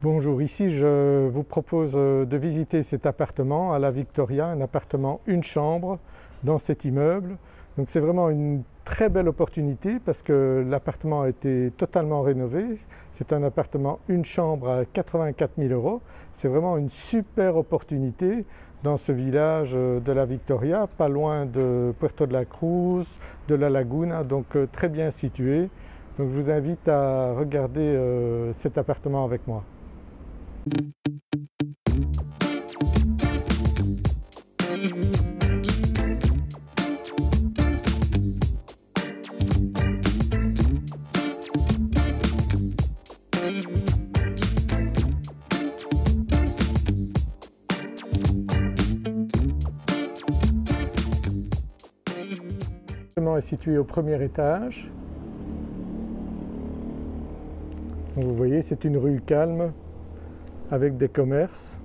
Bonjour, ici je vous propose de visiter cet appartement à la Victoria, un appartement une chambre dans cet immeuble. Donc c'est vraiment une très belle opportunité parce que l'appartement a été totalement rénové. C'est un appartement une chambre à 84 000 €. C'est vraiment une super opportunité dans ce village de la Victoria, pas loin de Puerto de la Cruz, de la Laguna, donc très bien situé. Donc je vous invite à regarder cet appartement avec moi. L'appartement est situé au premier étage. Donc vous voyez, c'est une rue calme avec des commerces.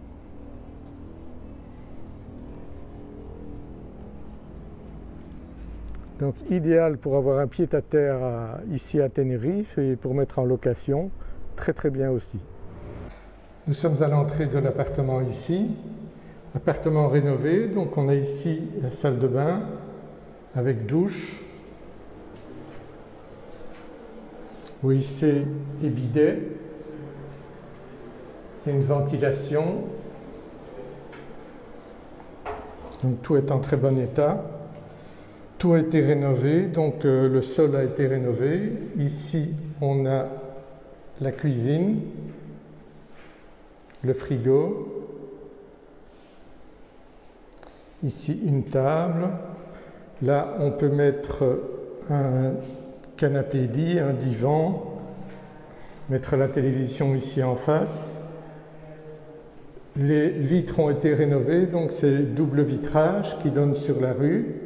Donc idéal pour avoir un pied-à-terre ici à Tenerife et pour mettre en location, très bien aussi. Nous sommes à l'entrée de l'appartement ici, appartement rénové, donc on a ici la salle de bain avec douche, WC et bidet, et une ventilation. Donc tout est en très bon état. Tout a été rénové, donc le sol a été rénové. Ici on a la cuisine, le frigo, ici une table. Là on peut mettre un canapé lit, un divan, mettre la télévision ici en face. Les vitres ont été rénovées, donc c'est double vitrage qui donne sur la rue.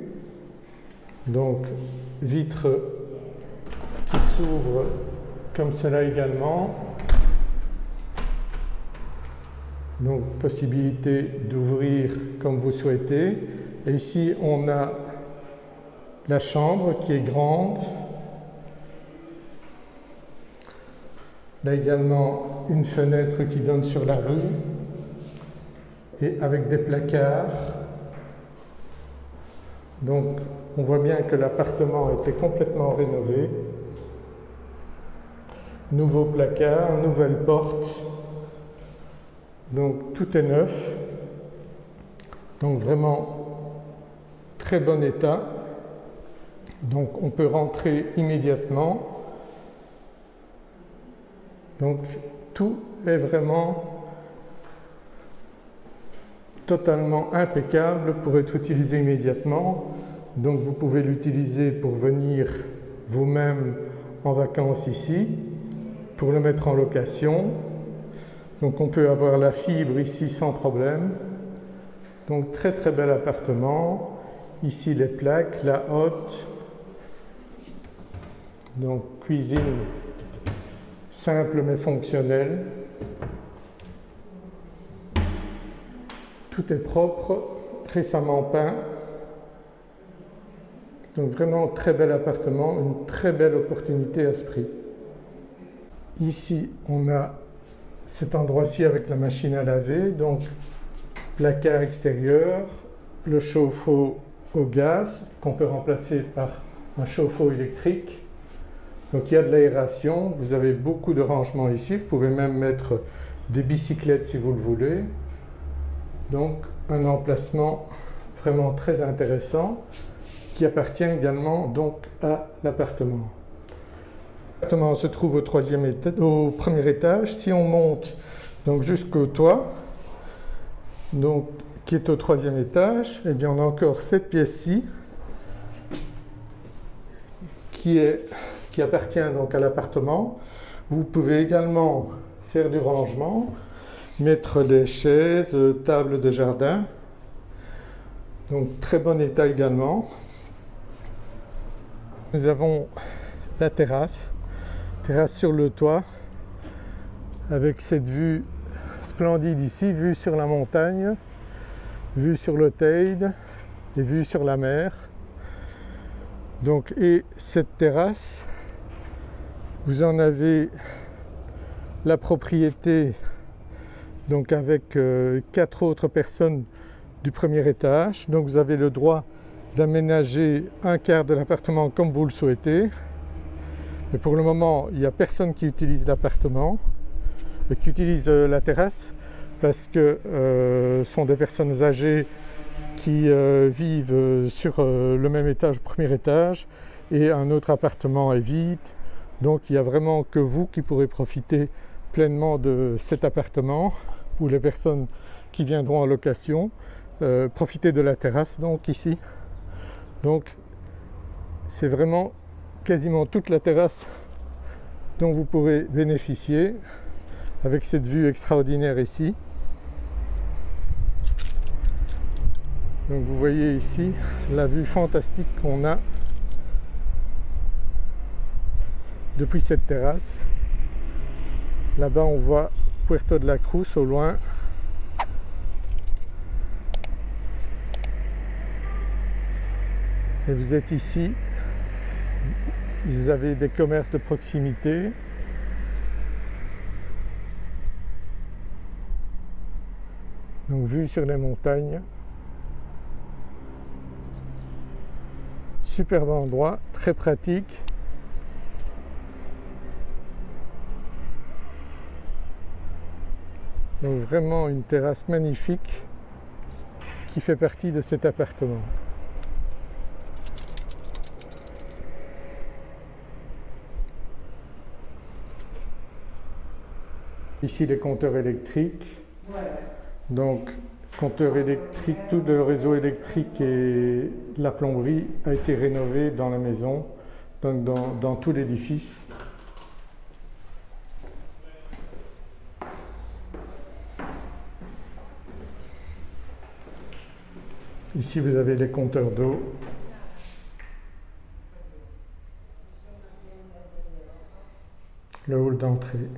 Donc vitres qui s'ouvrent comme cela également. Donc possibilité d'ouvrir comme vous souhaitez. Et ici on a la chambre qui est grande. Là également une fenêtre qui donne sur la rue et avec des placards. Donc on voit bien que l'appartement a été complètement rénové. Nouveau placard, nouvelle porte. Donc tout est neuf. Donc vraiment très bon état. Donc on peut rentrer immédiatement. Donc tout est vraiment totalement impeccable pour être utilisé immédiatement. Donc vous pouvez l'utiliser pour venir vous-même en vacances ici, pour le mettre en location. Donc on peut avoir la fibre ici sans problème. Donc très bel appartement. Ici les plaques, la hotte. Donc cuisine simple mais fonctionnelle. Tout est propre, récemment peint. Donc vraiment très bel appartement, une très belle opportunité à ce prix. Ici on a cet endroit-ci avec la machine à laver, donc placard extérieur, le chauffe-eau au gaz qu'on peut remplacer par un chauffe-eau électrique. Donc il y a de l'aération, vous avez beaucoup de rangements ici, vous pouvez même mettre des bicyclettes si vous le voulez. Donc un emplacement vraiment très intéressant qui appartient également donc à l'appartement. L'appartement se trouve au premier étage. Si on monte donc jusqu'au toit, donc qui est au troisième étage, et bien on a encore cette pièce-ci qui appartient donc à l'appartement. Vous pouvez également faire du rangement, mettre des chaises, tables de jardin. Donc très bon état également. Nous avons la terrasse sur le toit avec cette vue splendide ici, vue sur la montagne, vue sur le Teide et vue sur la mer. Donc, et cette terrasse, vous en avez la propriété donc avec 4 autres personnes du premier étage. Donc vous avez le droit d'aménager un quart de l'appartement comme vous le souhaitez. Mais pour le moment, il n'y a personne qui utilise l'appartement, qui utilise la terrasse, parce que ce sont des personnes âgées qui vivent sur le même étage, premier étage, et un autre appartement est vide. Donc il n'y a vraiment que vous qui pourrez profiter pleinement de cet appartement, ou les personnes qui viendront en location, profiter de la terrasse donc ici. Donc c'est vraiment quasiment toute la terrasse dont vous pourrez bénéficier avec cette vue extraordinaire ici. Donc vous voyez ici la vue fantastique qu'on a depuis cette terrasse. Là-bas on voit Puerto de la Cruz au loin. Et vous êtes ici, vous avez des commerces de proximité. Donc vue sur les montagnes. Superbe endroit, très pratique. Donc vraiment une terrasse magnifique qui fait partie de cet appartement. Ici les compteurs électriques. Donc compteur électrique, tout le réseau électrique et la plomberie a été rénové dans la maison, donc dans tout l'édifice. Ici vous avez les compteurs d'eau. Le hall d'entrée.